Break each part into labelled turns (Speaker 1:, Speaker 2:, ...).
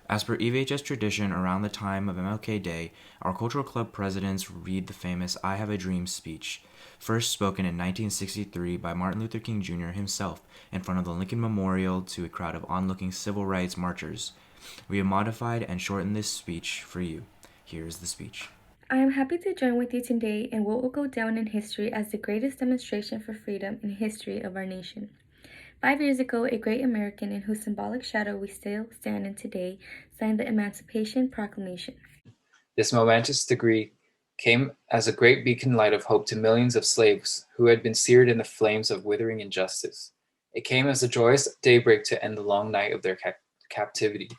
Speaker 1: As per EVHS tradition, around the time of MLK Day, our cultural club presidents read the famous I Have a Dream speech, first spoken in 1963 by Martin Luther King Jr. himself in front of the Lincoln Memorial to a crowd of onlooking civil rights marchers. We have modified and shortened this speech for you. Here is the speech.
Speaker 2: I am happy to join with you today in what will go down in history as the greatest demonstration for freedom in history of our nation. 5 years ago, a great American in whose symbolic shadow we still stand in today signed the Emancipation Proclamation.
Speaker 3: This momentous decree came as a great beacon light of hope to millions of slaves who had been seared in the flames of withering injustice. It came as a joyous daybreak to end the long night of their captivity.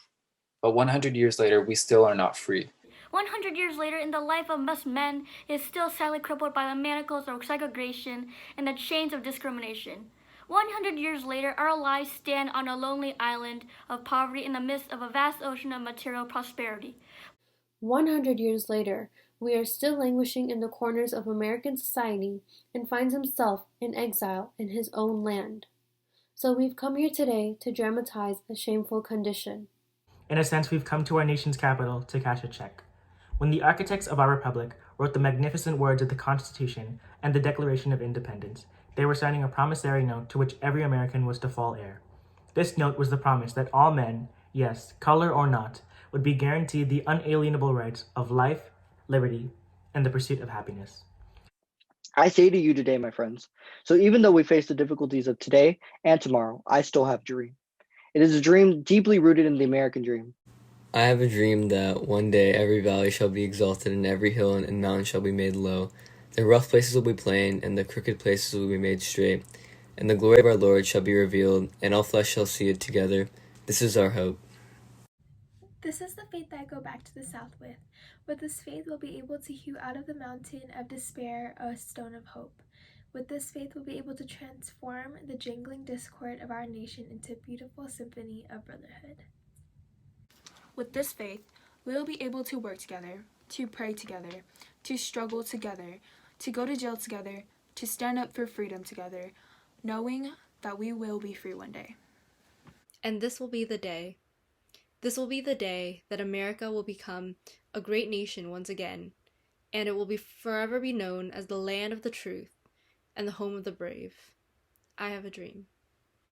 Speaker 3: But 100 years later, we still are not free.
Speaker 4: 100 years later, in the life of most men, is still sadly crippled by the manacles of segregation and the chains of discrimination. 100 years later, our lives stand on a lonely island of poverty in the midst of a vast ocean of material prosperity.
Speaker 5: 100 years later, we are still languishing in the corners of American society and finds himself in exile in his own land. So we've come here today to dramatize a shameful condition.
Speaker 6: In a sense, we've come to our nation's capital to cash a check. When the architects of our republic wrote the magnificent words of the Constitution and the Declaration of Independence, they were signing a promissory note to which every American was to fall heir. This note was the promise that all men, yes, color or not, would be guaranteed the unalienable rights of life, liberty, and the pursuit of happiness.
Speaker 7: I say to you today, my friends, so even though we face the difficulties of today and tomorrow, I still have a dream. It is a dream deeply rooted in the American dream.
Speaker 8: I have a dream that one day every valley shall be exalted and every hill and mountain shall be made low. The rough places will be plain and the crooked places will be made straight. And the glory of our Lord shall be revealed, and all flesh shall see it together. This is our hope.
Speaker 9: This is the faith that I go back to the South with. With this faith, we'll be able to hew out of the mountain of despair a stone of hope. With this faith, we'll be able to transform the jangling discord of our nation into a beautiful symphony of brotherhood.
Speaker 10: With this faith, we will be able to work together, to pray together, to struggle together, to go to jail together, to stand up for freedom together, knowing that we will be free one day.
Speaker 5: And this will be the day. This will be the day that America will become a great nation once again, and it will be forever be known as the land of the truth and the home of the brave. I have a dream.